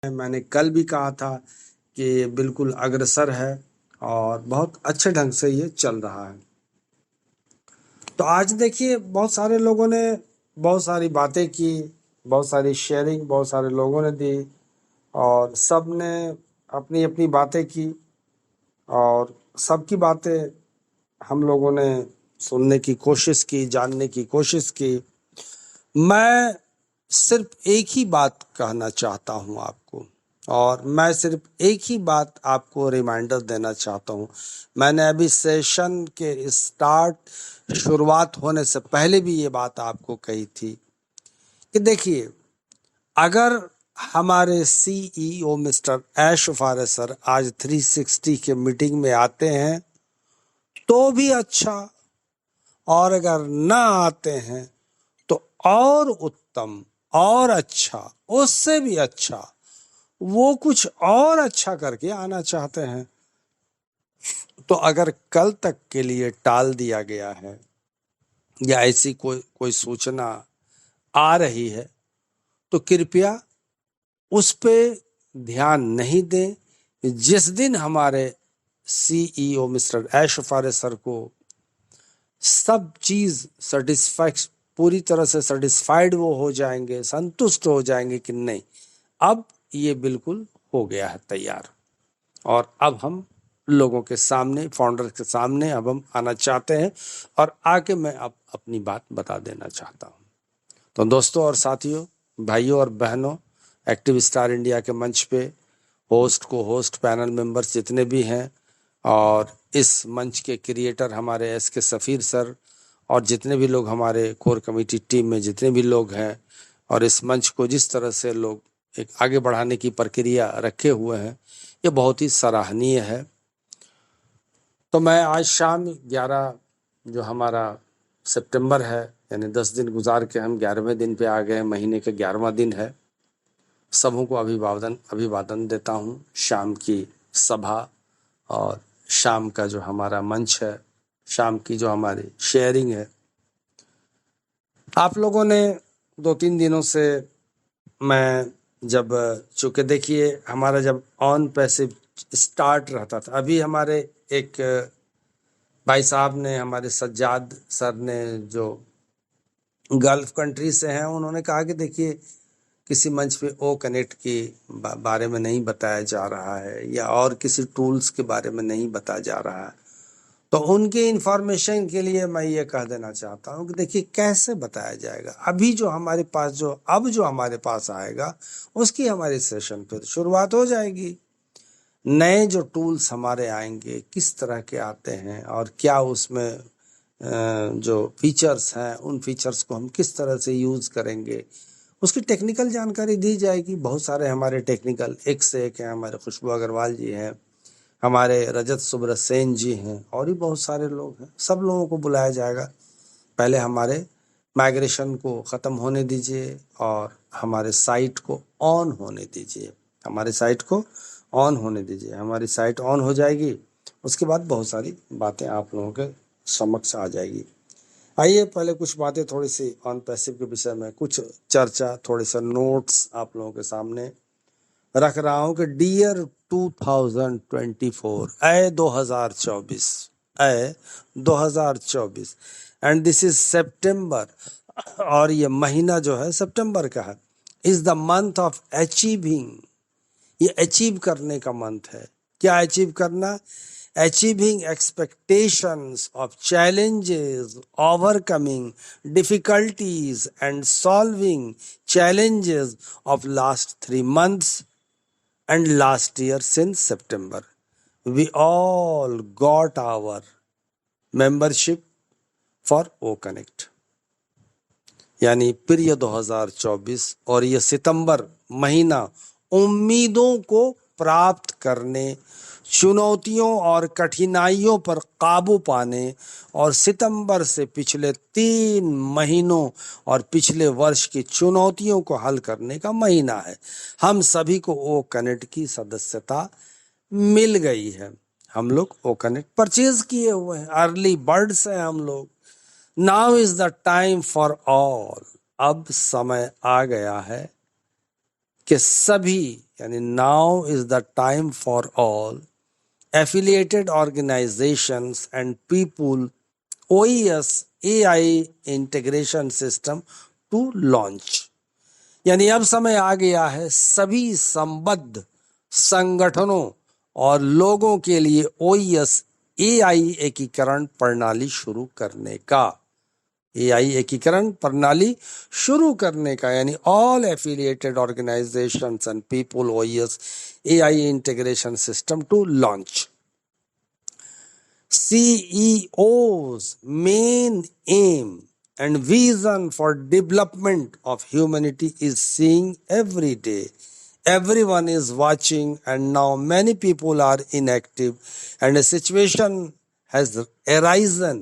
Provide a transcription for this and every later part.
मैंने कल भी कहा था कि ये बिल्कुल अग्रसर है और बहुत अच्छे ढंग से ये चल रहा है। तो आज देखिए बहुत सारे लोगों ने बहुत सारी बातें की, बहुत सारी शेयरिंग बहुत सारे लोगों ने दी और सब ने अपनी अपनी बातें की और सबकी बातें हम लोगों ने सुनने की कोशिश की, जानने की कोशिश की। मैं सिर्फ एक ही बात कहना चाहता हूं आपको और मैं सिर्फ एक ही बात आपको रिमाइंडर देना चाहता हूं। मैंने अभी सेशन के शुरुआत होने से पहले भी ये बात आपको कही थी कि देखिए, अगर हमारे सीईओ मिस्टर ऐश फारे सर आज 360 के मीटिंग में आते हैं तो भी अच्छा, और अगर ना आते हैं तो और उत्तम और अच्छा, उससे भी अच्छा, वो कुछ और अच्छा करके आना चाहते हैं। तो अगर कल तक के लिए टाल दिया गया है या ऐसी कोई सूचना आ रही है तो कृपया उस पे ध्यान नहीं दें। जिस दिन हमारे सीईओ मिस्टर ऐश फारे सर को सब चीज सेटिस्फैक्ट पूरी तरह से सेटिस्फाइड वो हो जाएंगे, संतुष्ट हो जाएंगे कि नहीं, अब ये बिल्कुल हो गया है तैयार और अब हम लोगों के सामने, फाउंडर के सामने अब हम आना चाहते हैं और आके मैं अब अपनी बात बता देना चाहता हूँ। तो दोस्तों और साथियों, भाइयों और बहनों, एक्टिव स्टार इंडिया के मंच पे होस्ट, को होस्ट, पैनल मेंबर्स जितने भी हैं और इस मंच के क्रिएटर हमारे SK सफ़ीर सर और जितने भी लोग हमारे कोर कमेटी टीम में जितने भी लोग हैं और इस मंच को जिस तरह से लोग एक आगे बढ़ाने की प्रक्रिया रखे हुए हैं, ये बहुत ही सराहनीय है। तो मैं आज शाम 11 जो हमारा सितंबर है, यानी 10 दिन गुजार के हम 11वें दिन पे आ गए, महीने का 11वां दिन है। सबों को अभिवादन देता हूँ। शाम की सभा और शाम का जो हमारा मंच है, शाम की जो हमारी शेयरिंग है, आप लोगों ने 2-3 दिनों से मैं जब चूंकि देखिए हमारा जब ऑन पैसिव स्टार्ट रहता था, अभी हमारे एक भाई साहब ने, हमारे सज्जाद सर ने जो गल्फ कंट्री से हैं, उन्होंने कहा कि देखिए किसी मंच पे ओ कनेक्ट के बारे में नहीं बताया जा रहा है या और किसी टूल्स के बारे में नहीं बताया जा रहा है। तो उनके इंफॉर्मेशन के लिए मैं ये कह देना चाहता हूँ कि देखिए कैसे बताया जाएगा। अभी जो हमारे पास जो हमारे पास आएगा उसकी हमारी सेशन फिर शुरुआत हो जाएगी। नए जो टूल्स हमारे आएंगे किस तरह के आते हैं और क्या उसमें जो फीचर्स हैं उन फीचर्स को हम किस तरह से यूज़ करेंगे, उसकी टेक्निकल जानकारी दी जाएगी। बहुत सारे हमारे टेक्निकल एक से एक हैं। हमारे खुशबू अग्रवाल जी हैं, हमारे रजत सुब्रत सेन जी हैं और भी बहुत सारे लोग हैं। सब लोगों को बुलाया जाएगा। पहले हमारे माइग्रेशन को ख़त्म होने दीजिए और हमारे साइट को ऑन होने दीजिए। हमारे साइट को ऑन होने दीजिए। हमारी साइट ऑन हो जाएगी, उसके बाद बहुत सारी बातें आप लोगों के समक्ष आ जाएगी। आइए पहले कुछ बातें थोड़ी सी ऑन पैसिव के विषय में, कुछ चर्चा, थोड़े से नोट्स आप लोगों के सामने रख रहा हूं कि dear 2024, a 2024, a 2024 and this is September, और ये महीना जो है सितंबर का है, is the month of achieving. ये अचीव करने का मंथ है। क्या अचीव करना? Achieving expectations of challenges, overcoming difficulties and solving challenges of last 3 months and last year since September. We all got our membership for O-Connect. यानी प्रिय 2024 और ये सितंबर महीना उम्मीदों को प्राप्त करने, चुनौतियों और कठिनाइयों पर काबू पाने और सितंबर से पिछले 3 महीनों और पिछले वर्ष की चुनौतियों को हल करने का महीना है। हम सभी को ओ कनेक्ट की सदस्यता मिल गई है। हम लोग ओ कनेक्ट परचेज किए हुए हैं, अर्ली बर्ड्स हैं हम लोग। Now is the time for all. अब समय आ गया है कि सभी, यानी now is the time for all affiliated organizations and people OES AI integration system to launch। यानी अब समय आ गया है सभी संबद्ध संगठनों और लोगों के लिए OES AI एकीकरण प्रणाली शुरू करने का। AI एकीकरण प्रणाली शुरू करने का, यानी all affiliated organisations and people OES AI integration system to launch. CEO's main aim and vision for development of humanity is seeing every day. Everyone is watching, and now many people are inactive, and a situation has arisen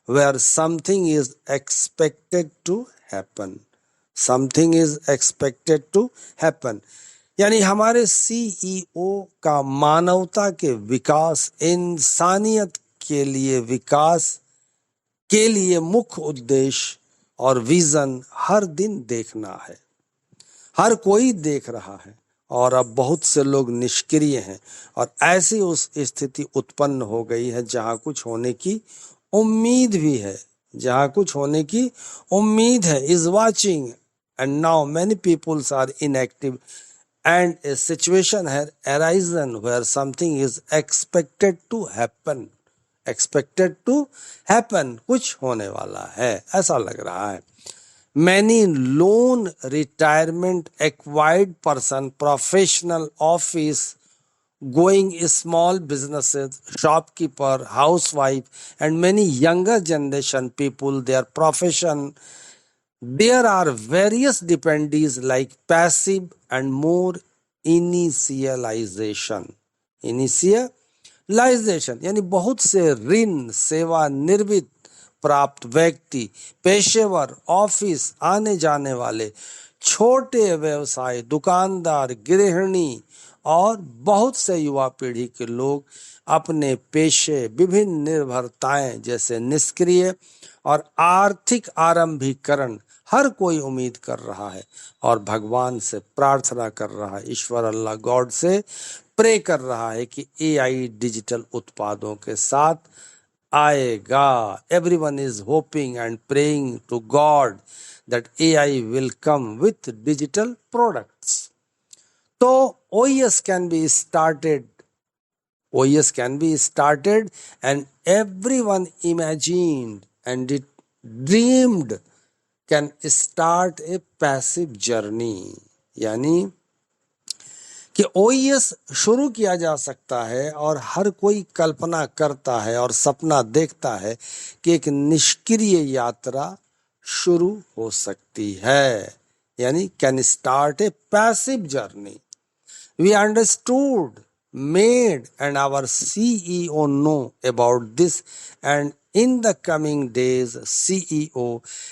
where something is expected to happen। Something is expected to happen, यानी हमारे CEO का मानवता के विकास, इंसानियत के लिए विकास के लिए मुख्य उद्देश्य और विजन हर दिन देखना है। हर कोई देख रहा है और अब बहुत से लोग निष्क्रिय हैं, और ऐसी उस स्थिति उत्पन्न हो गई है जहां कुछ होने की उम्मीद भी है, जहां कुछ होने की उम्मीद है। Is watching and now many peoples are inactive and a situation has arisen where something is expected to happen। expected to happen, कुछ होने वाला है, ऐसा लग रहा है। Many loan, retirement, acquired person, professional, office going small businesses, shopkeeper, housewife, and many younger generation people, their profession, there are various dependencies like passive and more initialization। Initialisation यानी बहुत से ऋण, सेवानिवृत्त प्राप्त व्यक्ति, पेशेवर, ऑफिस आने जाने वाले, छोटे व्यवसाय, दुकानदार, गृहिणी और बहुत से युवा पीढ़ी के लोग अपने पेशे, विभिन्न निर्भरताएं जैसे निष्क्रिय और आर्थिक आरंभीकरण, हर कोई उम्मीद कर रहा है और भगवान से प्रार्थना कर रहा है, ईश्वर अल्लाह गॉड से प्रे कर रहा है कि एआई डिजिटल उत्पादों के साथ आएगा। Everyone is hoping and praying to God that AI will come with digital products. तो OES can be started, OES can be started, and everyone imagined and it dreamed can start a passive journey। यानी कि OES शुरू किया जा सकता है और हर कोई कल्पना करता है और सपना देखता है कि एक निष्क्रिय यात्रा शुरू हो सकती है, यानी can start A passive journey. We understood, made, and our CEO know about this, and in the coming days, CEO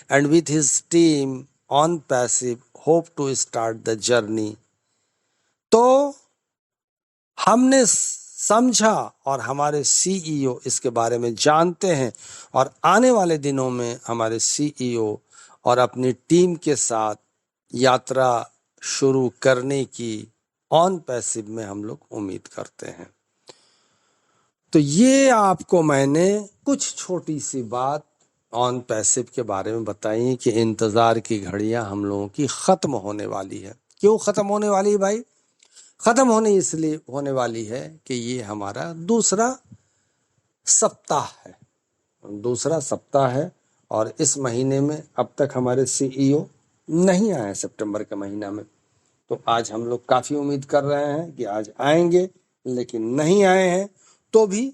and with his team on passive hope to start the journey। तो हमने समझा और हमारे CEO इसके बारे में जानते हैं, और आने वाले दिनों में हमारे CEO और अपनी टीम के साथ यात्रा शुरू करने की ऑन पैसिव में हम लोग उम्मीद करते हैं। तो ये आपको मैंने कुछ छोटी सी बात ऑन पैसिव के बारे में बताई कि इंतज़ार की घड़ियां हम लोगों की ख़त्म होने वाली है। क्यों ख़त्म होने वाली है भाई? ख़त्म होने इसलिए होने वाली है कि ये हमारा दूसरा सप्ताह है, दूसरा सप्ताह है, और इस महीने में अब तक हमारे CEO नहीं आए सितंबर के महीना में। तो आज हम लोग काफ़ी उम्मीद कर रहे हैं कि आज आएंगे, लेकिन नहीं आए हैं तो भी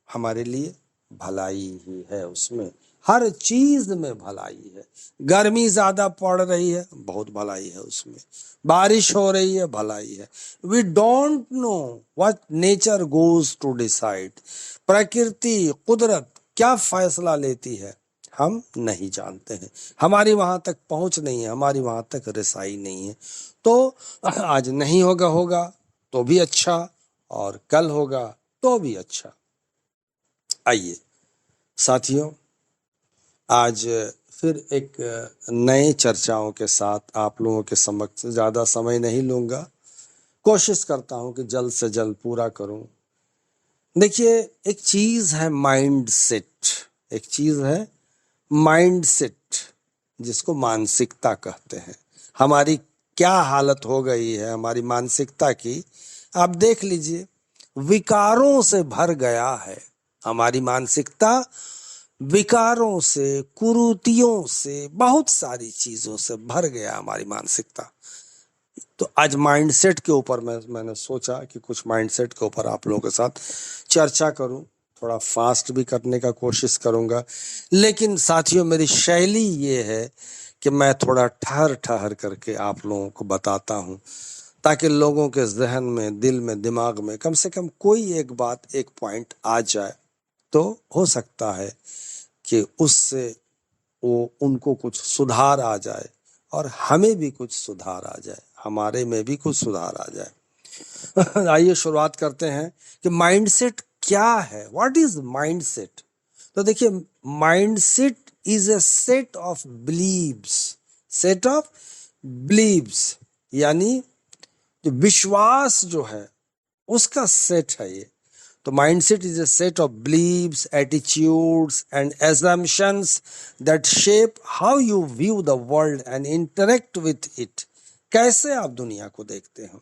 हमारे लिए भलाई ही है, उसमें हर चीज़ में भलाई है। गर्मी ज़्यादा पड़ रही है, बहुत भलाई है उसमें। बारिश हो रही है, भलाई है। We don't know what nature goes to decide. प्रकृति, कुदरत क्या फैसला लेती है हम नहीं जानते हैं, हमारी वहाँ तक पहुँच नहीं है, हमारी वहाँ तक रसाई नहीं है। तो आज नहीं होगा तो भी अच्छा, और कल होगा तो भी अच्छा। आइए साथियों, आज फिर एक नए चर्चाओं के साथ आप लोगों के समक्ष। ज़्यादा समय नहीं लूँगा, कोशिश करता हूँ कि जल्द से जल्द पूरा करूँ। देखिए, एक चीज़ है माइंड सेट, एक चीज़ है माइंड सेट, जिसको मानसिकता कहते हैं। हमारी क्या हालत हो गई है हमारी मानसिकता की, आप देख लीजिए, विकारों से भर गया है हमारी मानसिकता। विकारों से, कुरीतियों से, बहुत सारी चीजों से भर गया हमारी मानसिकता। तो आज माइंडसेट के ऊपर मैंने सोचा कि कुछ माइंडसेट के ऊपर आप लोगों के साथ चर्चा करूं। थोड़ा फास्ट भी करने का कोशिश करूंगा, लेकिन साथियों मेरी शैली ये है कि मैं थोड़ा ठहर ठहर करके आप लोगों को बताता हूं, ताकि लोगों के जहन में, दिल में, दिमाग में कम से कम कोई एक बात, एक पॉइंट आ जाए। तो हो सकता है कि उससे वो उनको कुछ सुधार आ जाए और हमें भी कुछ सुधार आ जाए, हमारे में भी कुछ सुधार आ जाए। आइए शुरुआत करते हैं कि माइंडसेट क्या है। What is mindset? तो देखिए, mindset is a set of beliefs, set of beliefs, यानी जो विश्वास जो है उसका सेट है ये। तो mindset is a set of beliefs, attitudes and assumptions that shape how you view the world and interact with it। कैसे आप दुनिया को देखते हैं।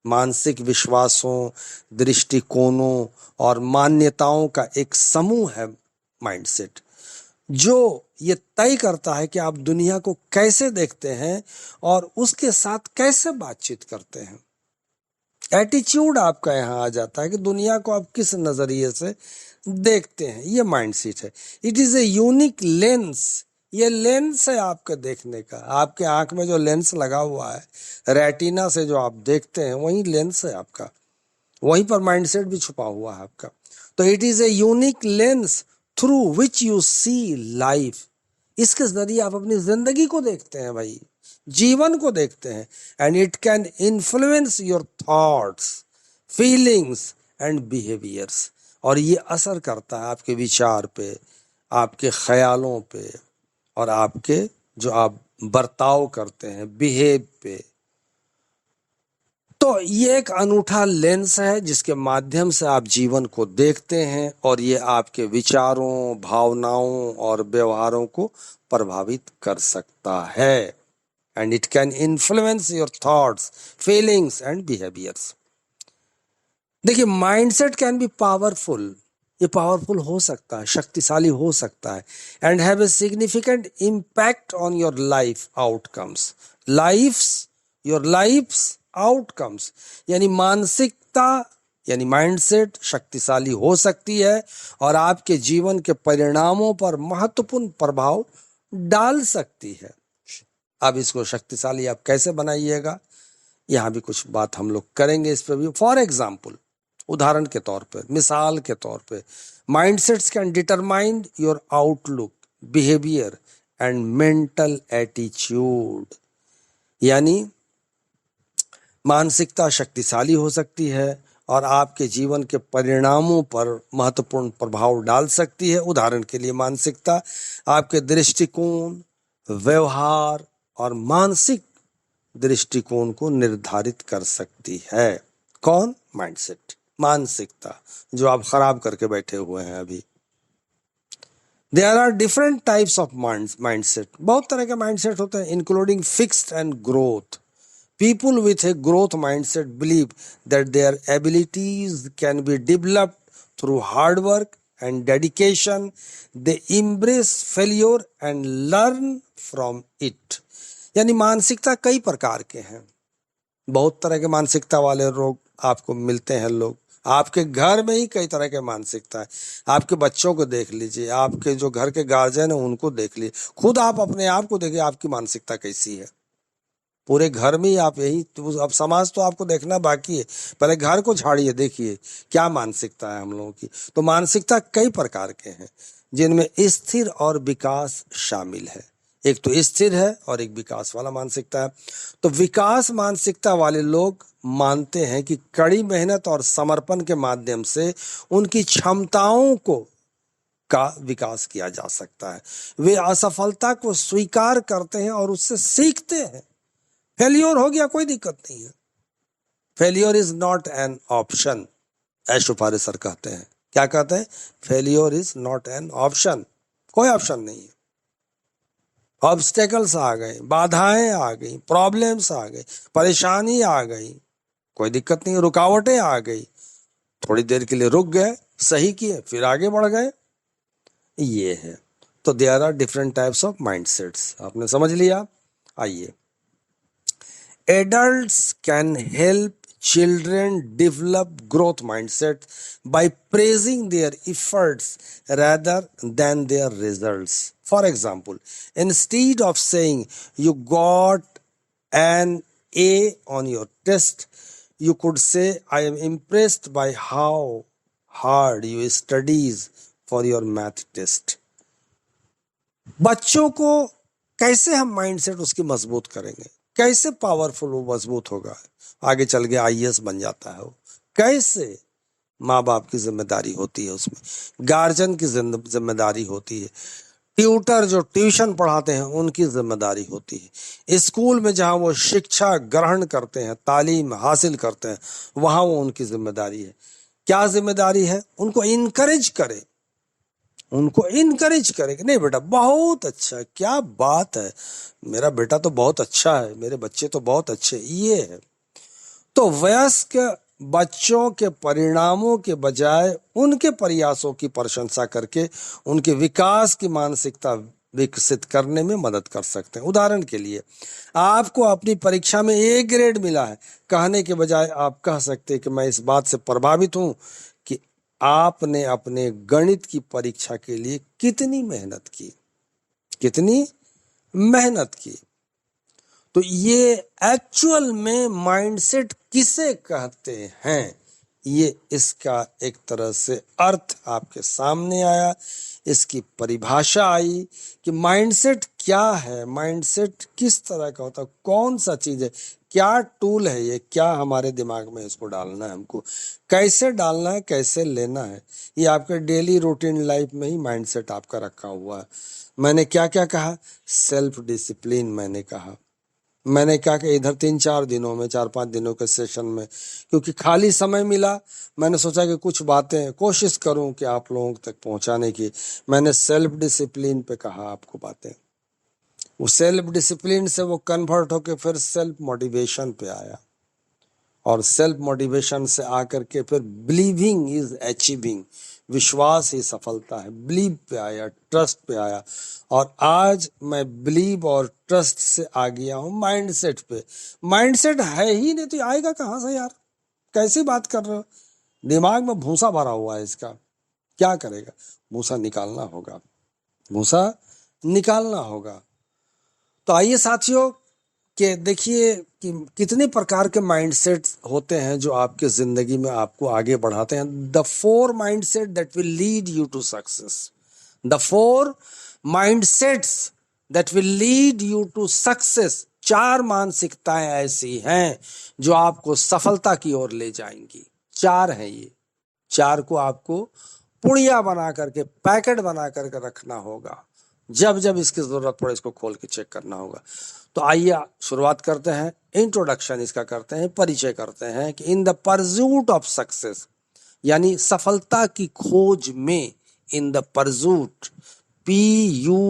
मानसिक विश्वासों, दृष्टिकोणों और मान्यताओं का एक समूह है माइंडसेट, जो ये तय करता है कि आप दुनिया को कैसे देखते हैं और उसके साथ कैसे बातचीत करते हैं। एटीट्यूड आपका यहाँ आ जाता है कि दुनिया को आप किस नजरिए से देखते हैं, ये माइंडसेट है। It is a unique lens, ये लेंस है आपके देखने का। आपके आंख में जो लेंस लगा हुआ है, रेटिना से जो आप देखते हैं, वही लेंस है आपका, वहीं पर माइंडसेट भी छुपा हुआ है आपका। तो it is a unique lens through which you see life, इसके जरिए आप अपनी जिंदगी को देखते हैं भाई, जीवन को देखते हैं। And it can influence your thoughts, feelings and behaviours, और ये असर करता है आपके विचार पे, आपके ख्यालों पे, और आपके जो आप बर्ताव करते हैं, बिहेव पे। तो ये एक अनूठा लेंस है जिसके माध्यम से आप जीवन को देखते हैं, और ये आपके विचारों, भावनाओं और व्यवहारों को प्रभावित कर सकता है। And it can influence your thoughts, feelings and behaviours. देखिए, माइंडसेट कैन बी पावरफुल, ये पावरफुल हो सकता है, शक्तिशाली हो सकता है। And have a significant impact on your life outcomes, your life's outcomes, यानी मानसिकता, यानी माइंडसेट शक्तिशाली हो सकती है और आपके जीवन के परिणामों पर महत्वपूर्ण प्रभाव डाल सकती है। अब इसको शक्तिशाली आप कैसे बनाइएगा, यहाँ भी कुछ बात हम लोग करेंगे इस पर भी। फॉर एग्जाम्पल, उदाहरण के तौर पे, मिसाल के तौर पे, mindsets can determine your outlook, behaviour and mental attitude, यानी मानसिकता शक्तिशाली हो सकती है और आपके जीवन के परिणामों पर महत्वपूर्ण प्रभाव डाल सकती है। उदाहरण के लिए, मानसिकता आपके दृष्टिकोण, व्यवहार और मानसिक दृष्टिकोण को निर्धारित कर सकती है। कौन? माइंडसेट, मानसिकता जो आप खराब करके बैठे हुए हैं अभी। There are different types of mindset, बहुत तरह के माइंडसेट होते हैं, including fixed and growth. People with a growth mindset believe that their abilities can be developed through hard work and dedication. They embrace failure and learn from it। यानी मानसिकता कई प्रकार के हैं, बहुत तरह के मानसिकता वाले लोग आपको मिलते हैं। लोग आपके घर में ही कई तरह के मानसिकता है। आपके बच्चों को देख लीजिए, आपके जो घर के गार्जियन है उनको देख लीजिए, खुद आप अपने आप को देखिए, आपकी मानसिकता कैसी है। पूरे घर में ही आप यही तो, अब समाज तो आपको देखना बाकी है, पहले घर को झाड़िए, देखिए क्या मानसिकता है हम लोगों की। तो मानसिकता कई प्रकार के हैं, जिनमें स्थिर और विकास शामिल है। एक तो स्थिर है और एक विकास वाला मानसिकता है। तो विकास मानसिकता वाले लोग मानते हैं कि कड़ी मेहनत और समर्पण के माध्यम से उनकी क्षमताओं को का विकास किया जा सकता है। वे असफलता को स्वीकार करते हैं और उससे सीखते हैं। फेल्योर हो गया, कोई दिक्कत नहीं है। Failure is not an option, ऐशो पारे सर कहते हैं। क्या कहते हैं? Failure is not an option, कोई ऑप्शन नहीं है। ऑब्स्टेकल्स आ गए, बाधाएं आ गई, प्रॉब्लम्स आ गई, परेशानी आ गई, कोई दिक्कत नहीं, रुकावटें आ गई, थोड़ी देर के लिए रुक गए, सही किए, फिर आगे बढ़ गए, ये है। तो there are different types of mindsets, आपने समझ लिया। आइए, adults can help children develop growth mindset by praising their efforts rather than their results. For example, instead of saying you got an A on your test, you could say I am impressed by how hard you studies for your math test. बच्चों को कैसे हम mindset उसकी मजबूत करेंगे, कैसे powerful वो मजबूत होगा, आगे चल के आईएएस बन जाता है वो, कैसे? माँ बाप की जिम्मेदारी होती है, उसमें गार्जियन की जिम्मेदारी होती है, ट्यूटर जो ट्यूशन पढ़ाते हैं उनकी जिम्मेदारी होती है, स्कूल में जहाँ वो शिक्षा ग्रहण करते हैं, तालीम हासिल करते हैं, वहाँ वो उनकी जिम्मेदारी है। क्या जिम्मेदारी है? उनको इनकरेज करे, उनको इनकरेज करें, नहीं बेटा बहुत अच्छा, क्या बात है, मेरा बेटा तो बहुत अच्छा है, मेरे बच्चे तो बहुत अच्छे, ये है। तो वयस्क बच्चों के परिणामों के बजाय उनके प्रयासों की प्रशंसा करके उनके विकास की मानसिकता विकसित करने में मदद कर सकते हैं। उदाहरण के लिए, आपको अपनी परीक्षा में ए ग्रेड मिला है, कहने के बजाय आप कह सकते हैं कि मैं इस बात से प्रभावित हूं कि आपने अपने गणित की परीक्षा के लिए कितनी मेहनत की, कितनी मेहनत की। तो ये एक्चुअल में माइंडसेट किसे कहते हैं, ये इसका एक तरह से अर्थ आपके सामने आया, इसकी परिभाषा आई कि माइंडसेट क्या है, माइंडसेट किस तरह का होता है, कौन सा चीज है, क्या टूल है ये, क्या हमारे दिमाग में इसको डालना है, हमको कैसे डालना है, कैसे लेना है। ये आपके डेली रूटीन लाइफ में ही माइंडसेट आपका रखा हुआ है। मैंने क्या क्या कहा? सेल्फ डिसिप्लिन मैंने कहा। मैंने क्या कि इधर 3-4 दिनों में, 4-5 दिनों के सेशन में, क्योंकि खाली समय मिला, मैंने सोचा कि कुछ बातें कोशिश करूं कि आप लोगों तक पहुंचाने की। मैंने सेल्फ डिसिप्लिन पे कहा आपको बातें, वो सेल्फ डिसिप्लिन से वो कन्वर्ट होके फिर सेल्फ मोटिवेशन पे आया, और सेल्फ मोटिवेशन से आकर के फिर बिलीविंग इज अचीविंग, विश्वास ही सफलता है, बिलीव पे आया, ट्रस्ट पे आया, और आज मैं बिलीव और ट्रस्ट से आ गया हूँ माइंडसेट पे। माइंडसेट है ही नहीं तो आएगा कहाँ से यार, कैसी बात कर रहे हो? दिमाग में भूसा भरा हुआ है इसका, क्या करेगा? भूसा निकालना होगा, भूसा निकालना होगा। तो आइए साथियों, कि देखिए कि कितने प्रकार के माइंडसेट होते हैं जो आपके जिंदगी में आपको आगे बढ़ाते हैं। The 4 mindset that will lead you to success, the 4 mindsets that will lead you to success. 4 मानसिकताएं ऐसी हैं जो आपको सफलता की ओर ले जाएंगी। 4 हैं ये, 4 को आपको पुड़िया बना करके, पैकेट बना करके रखना होगा, जब जब इसकी जरूरत पड़े इसको खोल के चेक करना होगा। तो आइए शुरुआत करते हैं, इंट्रोडक्शन इसका करते हैं, परिचय करते हैं कि in the pursuit of success, यानी सफलता की खोज में, in the pursuit, PURSUIT,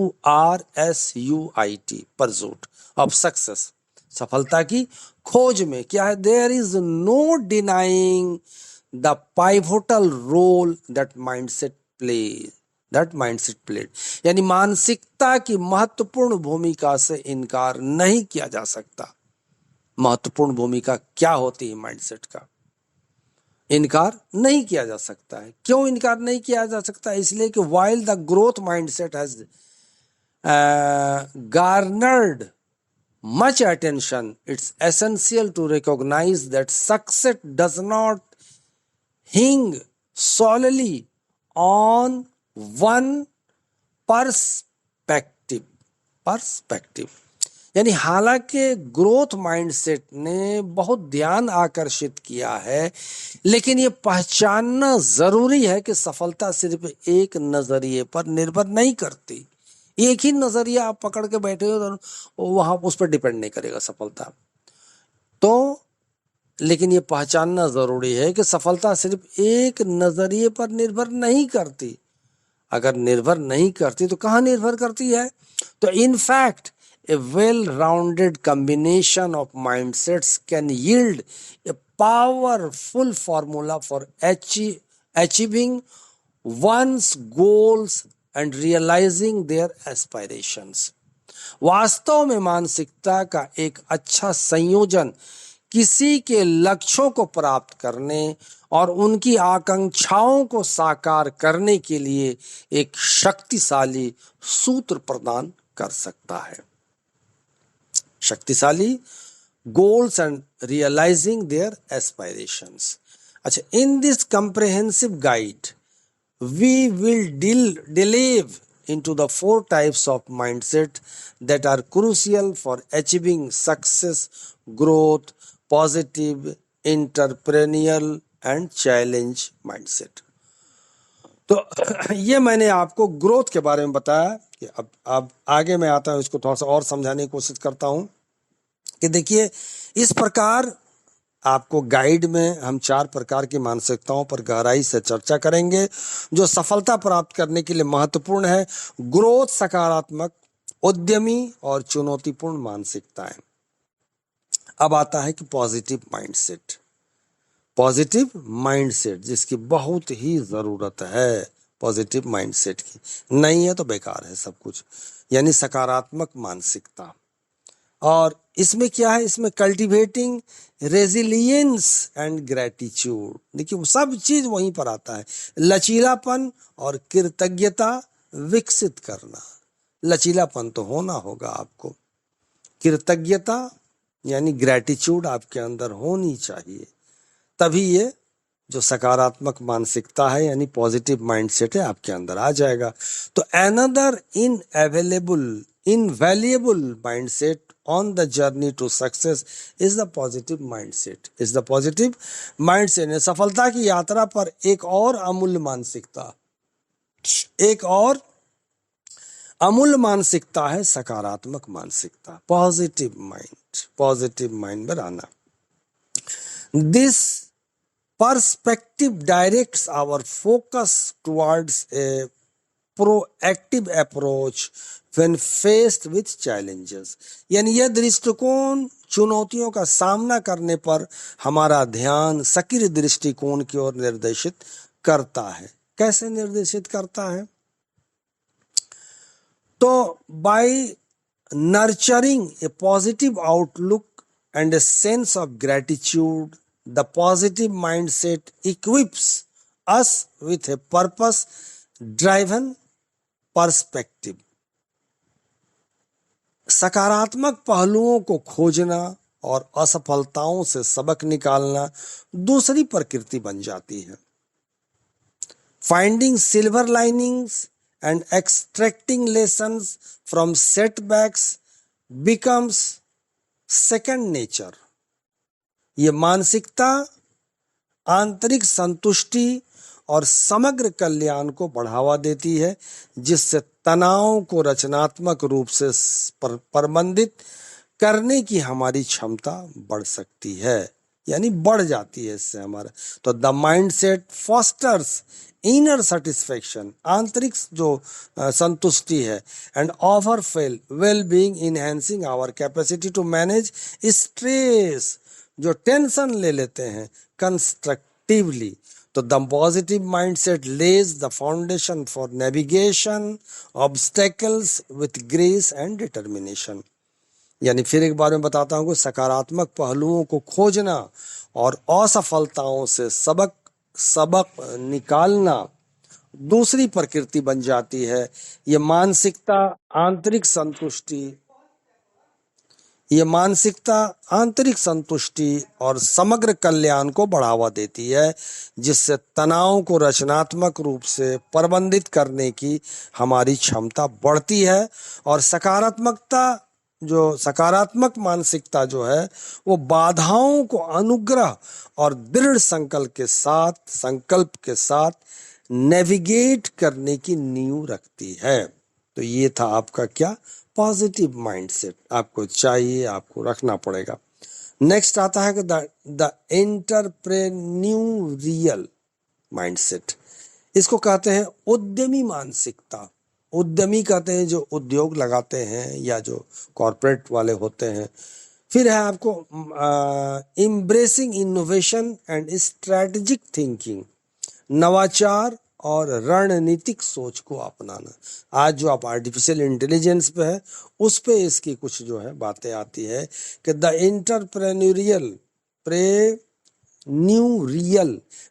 pursuit of success, सफलता की खोज में क्या है? There is no denying the pivotal role that mindset plays, that mindset played, यानी मानसिकता की महत्वपूर्ण भूमिका से इनकार नहीं किया जा सकता। महत्वपूर्ण भूमिका क्या होती है माइंडसेट का, इनकार नहीं किया जा सकता है। क्यों इनकार नहीं किया जा सकता? इसलिए कि while the growth mindset has garnered much attention, it's essential to recognize that success does not hinge solely on one perspective, यानी हालांकि ग्रोथ माइंडसेट ने बहुत ध्यान आकर्षित किया है, लेकिन ये पहचानना जरूरी है कि सफलता सिर्फ एक नजरिए पर निर्भर नहीं करती। एक ही नजरिया आप पकड़ के बैठे हो तो वहां उस पर डिपेंड नहीं करेगा सफलता। तो लेकिन ये पहचानना जरूरी है कि सफलता सिर्फ एक नजरिए पर निर्भर नहीं करती। अगर निर्भर नहीं करती तो कहाँ निर्भर करती है? तो in fact a well-rounded combination of mindsets can yield a powerful formula for achieving one's goals and realizing their aspirations. वास्तव में मानसिकता का एक अच्छा संयोजन किसी के लक्ष्यों को प्राप्त करने और उनकी आकांक्षाओं को साकार करने के लिए एक शक्तिशाली सूत्र प्रदान कर सकता है। शक्तिशाली goals and realizing their aspirations. अच्छा, in this comprehensive guide, we will delve into the 4 types of mindset that are crucial for achieving success, growth, positive, entrepreneurial and challenge mindset. तो ये मैंने आपको ग्रोथ के बारे में बताया कि अब आगे मैं आता हूँ, इसको थोड़ा सा और समझाने की कोशिश करता हूँ कि देखिए इस प्रकार आपको गाइड में हम 4 प्रकार की मानसिकताओं पर गहराई से चर्चा करेंगे जो सफलता प्राप्त करने के लिए महत्वपूर्ण है। ग्रोथ, सकारात्मक, उद्यमी और चुनौतीपूर्ण मानसिकताएं। अब आता है कि पॉजिटिव माइंडसेट। पॉजिटिव माइंडसेट जिसकी बहुत ही जरूरत है, पॉजिटिव माइंडसेट की नहीं है तो बेकार है सब कुछ, यानी सकारात्मक मानसिकता। और इसमें क्या है? इसमें कल्टीवेटिंग रेजिलियंस एंड ग्रेटिट्यूड। देखिए सब चीज वहीं पर आता है। लचीलापन और कृतज्ञता विकसित करना। लचीलापन तो होना होगा आपको, कृतज्ञता यानी ग्रेटिट्यूड आपके अंदर होनी चाहिए, तभी ये जो सकारात्मक मानसिकता है यानी पॉजिटिव माइंडसेट है आपके अंदर आ जाएगा। तो another invaluable mindset on the journey to success is the positive mindset. Is the positive mindset. सफलता की यात्रा पर एक और अमूल्य मानसिकता है सकारात्मक मानसिकता, पॉजिटिव माइंड में रहना। This perspective directs our focus towards a proactive approach when faced with challenges. यानी यह दृष्टिकोण चुनौतियों का सामना करने पर हमारा ध्यान सक्रिय दृष्टिकोण की ओर निर्देशित करता है। कैसे निर्देशित करता है? तो by nurturing a positive outlook and a sense of gratitude, the positive mindset equips us with a purpose-driven perspective. सकारात्मक पहलुओं को खोजना और असफलताओं से सबक निकालना दूसरी प्रकृति बन जाती है। Finding silver linings and extracting lessons from setbacks becomes second nature. ये मानसिकता आंतरिक संतुष्टि और समग्र कल्याण को बढ़ावा देती है, जिससे तनाव को रचनात्मक रूप से प्रबंधित करने की हमारी क्षमता बढ़ सकती है, यानी बढ़ जाती है इससे हमारा। तो the mindset fosters inner satisfaction, आंतरिक जो संतुष्टि है, and overall well being, enhancing our capacity to manage stress, जो टेंशन ले लेते हैं, कंस्ट्रक्टिवली। तो the positive mindset lays the foundation for navigation obstacles with grace and determination. यानी फिर एक बार मैं बताता हूँ कि सकारात्मक पहलुओं को खोजना और असफलताओं से सबक निकालना दूसरी प्रकृति बन जाती है। ये मानसिकता आंतरिक संतुष्टि और समग्र कल्याण को बढ़ावा देती है, जिससे तनाव को रचनात्मक रूप से प्रबंधित करने की हमारी क्षमता बढ़ती है और सकारात्मकता जो सकारात्मक मानसिकता जो है वो बाधाओं को अनुग्रह और दृढ़ संकल्प के साथ नेविगेट करने की नींव रखती है। तो ये था आपका क्या, पॉजिटिव माइंडसेट आपको चाहिए, आपको रखना पड़ेगा। नेक्स्ट आता है कि द एंटरप्रेन्योरियल माइंडसेट, इसको कहते हैं उद्यमी मानसिकता। उद्यमी कहते हैं जो उद्योग लगाते हैं या जो कॉरपोरेट वाले होते हैं। फिर है आपको embracing innovation and strategic thinking, नवाचार और रणनीतिक सोच को अपनाना। आज जो आप आर्टिफिशियल इंटेलिजेंस पे है उस पे इसकी कुछ जो है बातें आती है कि the entrepreneurial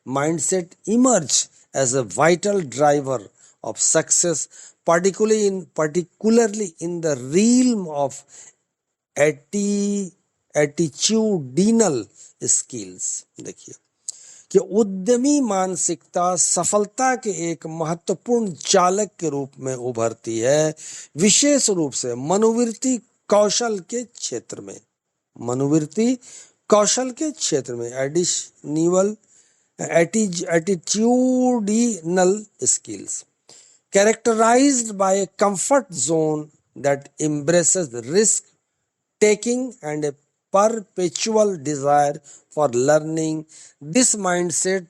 mindset emerge as a vital driver of success, particularly in the realm of attitudinal skills। देखिए कि उद्यमी मानसिकता सफलता के एक महत्वपूर्ण चालक के रूप में उभरती है, विशेष रूप से मनोवृत्ति कौशल के क्षेत्र में। मनोवृत्ति कौशल के क्षेत्र में attitudinal skills characterized by a comfort zone that embraces risk taking and a perpetual desire for learning. This mindset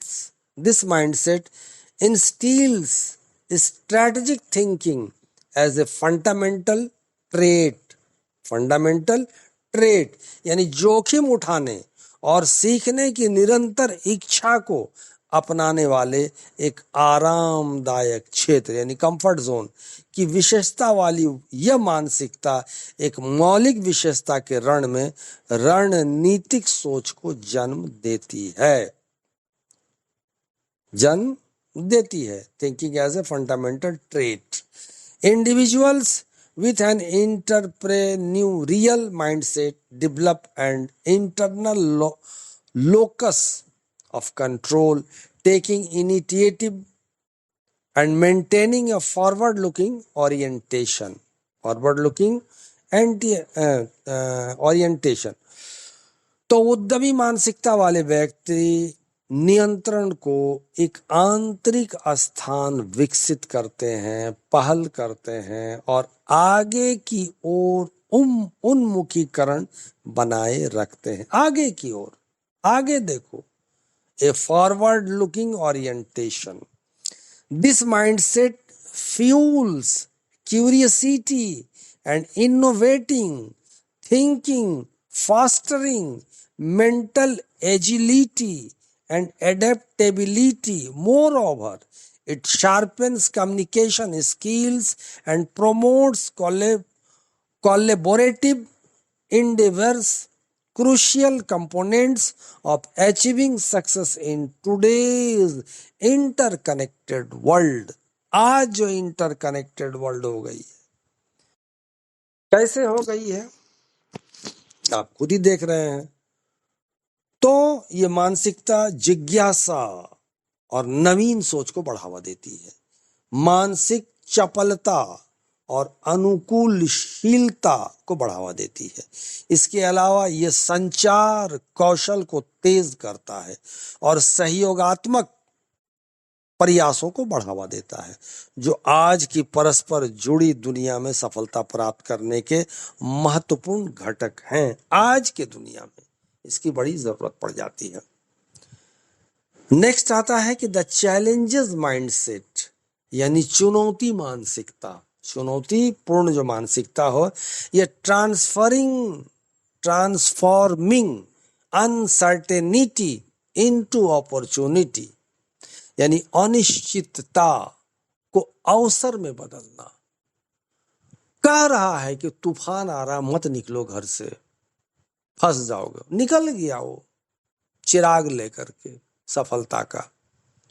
instills strategic thinking as a fundamental trait यानी जोखिम उठाने और सीखने की निरंतर इच्छा को अपनाने वाले एक आरामदायक क्षेत्र यानी कंफर्ट जोन की विशेषता वाली यह मानसिकता एक मौलिक विशेषता के रण में रणनीतिक सोच को जन्म देती है। Thinking as a fundamental trait. Individuals with an entrepreneurial mindset develop an internal locus of control, taking initiative and maintaining a forward-looking orientation। तो उद्यमी मानसिकता वाले व्यक्ति नियंत्रण को एक आंतरिक स्थान विकसित करते हैं, पहल करते हैं और आगे की ओर उन्मुखीकरण बनाए रखते हैं। आगे की ओर, आगे देखो, a forward looking orientation. This mindset fuels curiosity and innovating thinking, fostering mental agility and adaptability. Moreover, it sharpens communication skills and promotes collaborative endeavors, crucial components of achieving success in today's interconnected world। आज जो interconnected world हो गई है, कैसे हो गई है आप खुद ही देख रहे हैं। तो ये मानसिकता जिज्ञासा और नवीन सोच को बढ़ावा देती है, मानसिक चपलता और अनुकूलशीलता को बढ़ावा देती है। इसके अलावा ये संचार कौशल को तेज करता है और सहयोगात्मक प्रयासों को बढ़ावा देता है, जो आज की परस्पर जुड़ी दुनिया में सफलता प्राप्त करने के महत्वपूर्ण घटक हैं। आज के दुनिया में इसकी बड़ी जरूरत पड़ जाती है। नेक्स्ट आता है कि द चैलेंजेस माइंडसेट, यानी चुनौती मानसिकता। चुनौतीपूर्ण जो मानसिकता हो, यह ट्रांसफॉर्मिंग अनसर्टेनिटी इनटू अपॉर्चुनिटी, यानी अनिश्चितता को अवसर में बदलना। कह रहा है कि तूफान आ रहा, मत निकलो घर से, फंस जाओगे। निकल गया वो चिराग लेकर के,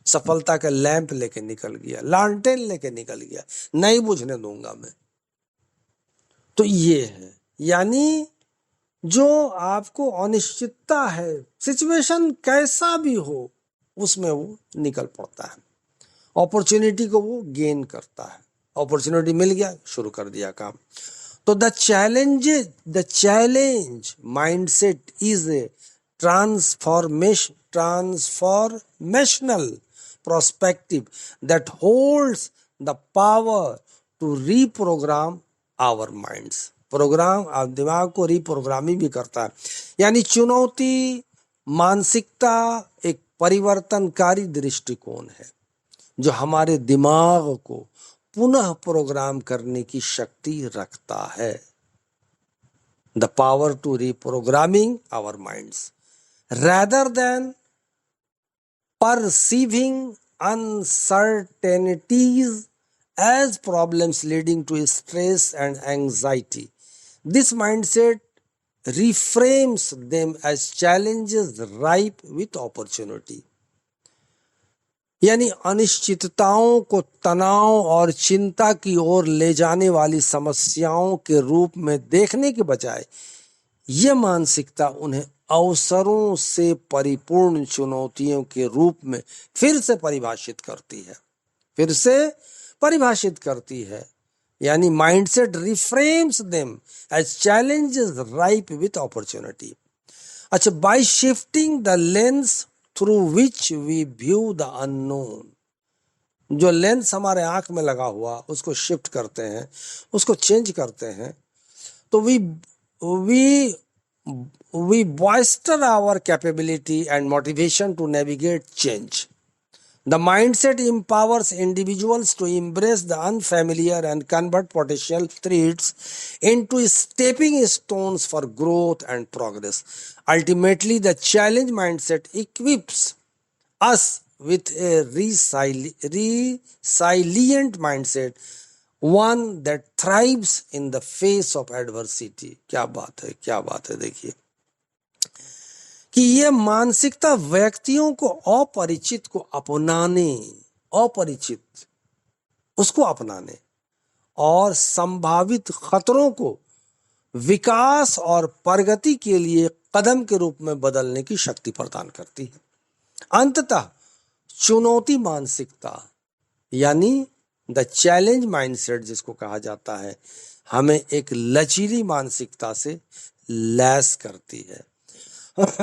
सफलता का लैंप लेके निकल गया, लालटेन लेके निकल गया, नहीं बुझने दूंगा मैं। तो ये है, यानी जो आपको अनिश्चितता है, सिचुएशन कैसा भी हो, उसमें वो निकल पड़ता है, अपॉर्चुनिटी को वो गेन करता है। अपॉर्चुनिटी मिल गया, शुरू कर दिया काम। तो the challenge mindset is A transformational perspective that holds the power to reprogram our minds. Program आप दिमाग को रिप्रोग्रामिंग भी करता है। यानी चुनौती मानसिकता एक परिवर्तनकारी दृष्टिकोण है जो हमारे दिमाग को पुनः प्रोग्राम करने की शक्ति रखता है। The power to reprogramming our minds rather than perceiving uncertainties as problems leading to stress and anxiety. This mindset reframes them as challenges ripe with opportunity. यानी अनिश्चितताओं को तनाव और चिंता की ओर ले जाने वाली समस्याओं के रूप में देखने के बजाय ये मानसिकता उन्हें अवसरों से परिपूर्ण चुनौतियों के रूप में फिर से परिभाषित करती है। यानी mindset reframes them as challenges ripe with opportunity. अच्छा, by shifting the lens through which we view the unknown, जो लेंस हमारे आंख में लगा हुआ उसको शिफ्ट करते हैं, उसको चेंज करते हैं, तो we bolster our capability and motivation to navigate change. The mindset empowers individuals to embrace the unfamiliar and convert potential threats into stepping stones for growth and progress. Ultimately, the challenge mindset equips us with a resilient mindset, one that thrives in the face of adversity. क्या बात है देखिए कि ये मानसिकता व्यक्तियों को अपरिचित उसको अपनाने और संभावित खतरों को विकास और प्रगति के लिए कदम के रूप में बदलने की शक्ति प्रदान करती है। अंततः चुनौती मानसिकता यानी द चैलेंज माइंडसेट जिसको कहा जाता है, हमें एक लचीली मानसिकता से लैस करती है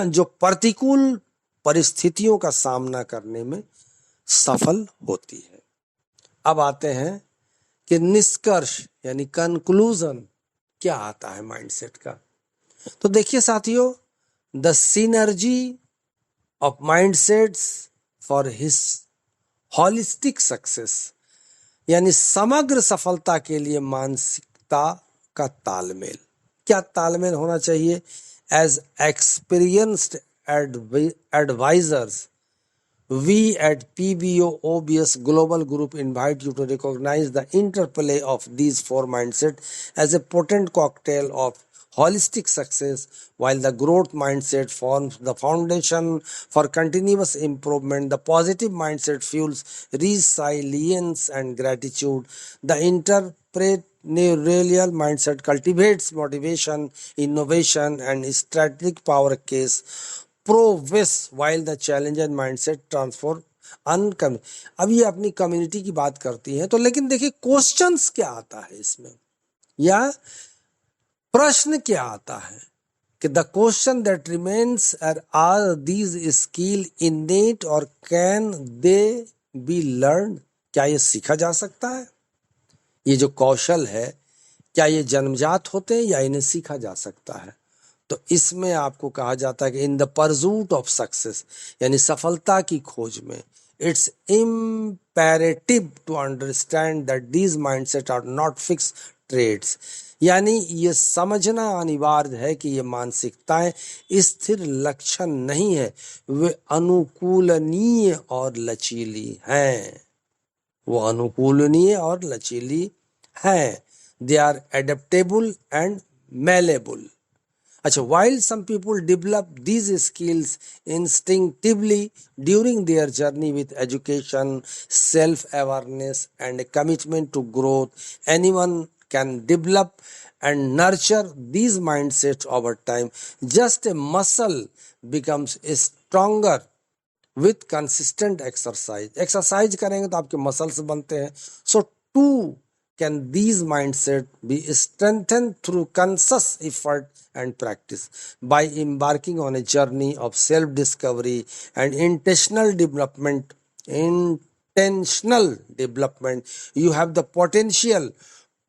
जो प्रतिकूल परिस्थितियों का सामना करने में सफल होती है। अब आते हैं कि निष्कर्ष यानी कंक्लूजन क्या आता है माइंडसेट का। तो देखिए साथियों, the synergy of mindsets for his holistic success, यानी समग्र सफलता के लिए मानसिकता का तालमेल। क्या तालमेल होना चाहिए? As experienced advisors, we at PBO OBS Global Group invite you to recognize the interplay of these four mindsets as a potent cocktail of holistic success. While the growth mindset forms the foundation for continuous improvement, the positive mindset fuels resilience and gratitude. The entrepreneurial mindset cultivates motivation, innovation, and strategic power case prowess, while the challenger mindset transform अनकम। अब ये अपनी community की बात करती है, तो लेकिन देखिए क्वेश्चंस क्या आता है इसमें, या प्रश्न क्या आता है कि the question that remains are these skill innate or can they be learn? क्या ये सीखा जा सकता है? ये जो कौशल है क्या ये जन्मजात होते हैं या इन्हें सीखा जा सकता है? तो इसमें आपको कहा जाता है कि in the pursuit of success, यानी सफलता की खोज में, it's imperative to understand that these mindset are not fixed traits. यानी ये समझना अनिवार्य है कि ये मानसिकताएं स्थिर लक्षण नहीं है, वे अनुकूलनीय और लचीली हैं। They are adaptable and malleable. अच्छा, while some people develop these skills instinctively during their journey with education, self-awareness, and a commitment to growth, anyone can develop and nurture these mindsets over time. Just a muscle becomes stronger with consistent exercise. Exercise करेंगे तो आपके muscles बनते हैं. So too can these mindset be strengthened through conscious effort and practice by embarking on a journey of self discovery and intentional development. You have the potential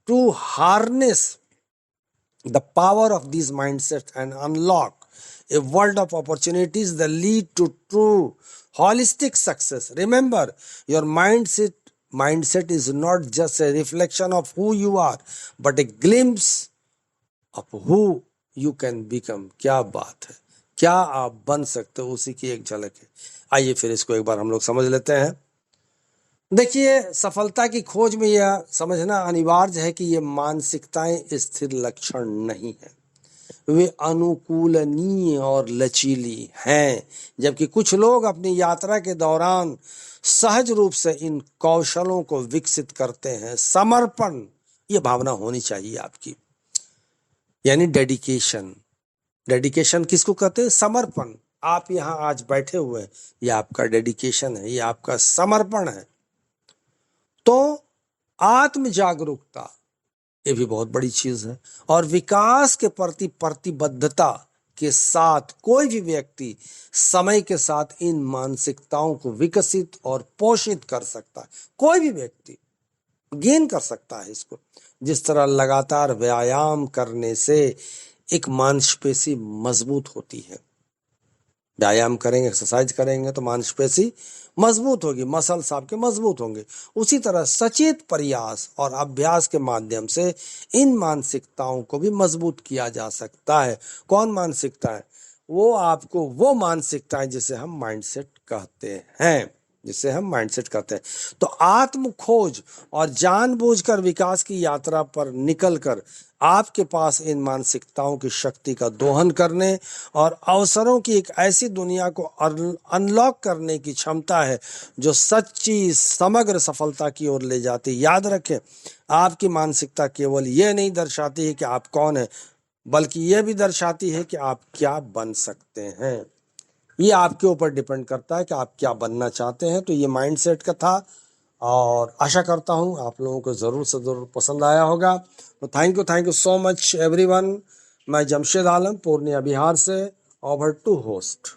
to harness the power of these mindsets and unlock a world of opportunities that lead to true holistic success. Remember, your mindset is not just a reflection of who you are, but a glimpse of who you can become. क्या बात है, क्या आप बन सकते हो, उसी की एक झलक है। आइए फिर इसको एक बार हम लोग समझ लेते हैं। देखिए, सफलता की खोज में यह समझना अनिवार्य है कि ये मानसिकताएं स्थिर लक्षण नहीं है, वे अनुकूलनीय और लचीली हैं। जबकि कुछ लोग अपनी यात्रा के दौरान सहज रूप से इन कौशलों को विकसित करते हैं। समर्पण, ये भावना होनी चाहिए आपकी, यानी डेडिकेशन। डेडिकेशन किसको कहते हैं? समर्पण। आप यहाँ आज बैठे हुए हैं, ये आपका डेडिकेशन है, ये आपका समर्पण है। तो आत्म जागरूकता, ये भी बहुत बड़ी चीज है, और विकास के प्रति प्रतिबद्धता के साथ कोई भी व्यक्ति समय के साथ इन मानसिकताओं को विकसित और पोषित कर सकता है। कोई भी व्यक्ति गेन कर सकता है इसको। जिस तरह लगातार व्यायाम करने से एक मांसपेशी मजबूत होती है, व्यायाम करेंगे, एक्सरसाइज करेंगे तो मांसपेशी मजबूत होगी, मसल्स आपके मजबूत होंगे। उसी तरह सचेत प्रयास और अभ्यास के माध्यम से इन मानसिकताओं को भी मजबूत किया जा सकता है। कौन मानसिकता है? वो आपको वो मानसिकताएं जिसे हम माइंडसेट कहते हैं, जिसे हम माइंडसेट कहते हैं। तो आत्म खोज और जानबूझकर विकास की यात्रा पर निकलकर आपके पास इन मानसिकताओं की शक्ति का दोहन करने और अवसरों की एक ऐसी दुनिया को अनलॉक करने की क्षमता है जो सच्ची समग्र सफलता की ओर ले जाती। याद रखें, आपकी मानसिकता केवल ये नहीं दर्शाती है कि आप कौन हैं, बल्कि ये भी दर्शाती है कि आप क्या बन सकते हैं। ये आपके ऊपर डिपेंड करता है कि आप क्या बनना चाहते हैं। तो ये माइंडसेट का था, और आशा करता हूँ आप लोगों को ज़रूर से ज़रूर पसंद आया होगा। तो thank you so much everyone. मैं जमशेद आलम, पूर्णिया बिहार से, ओवर टू होस्ट।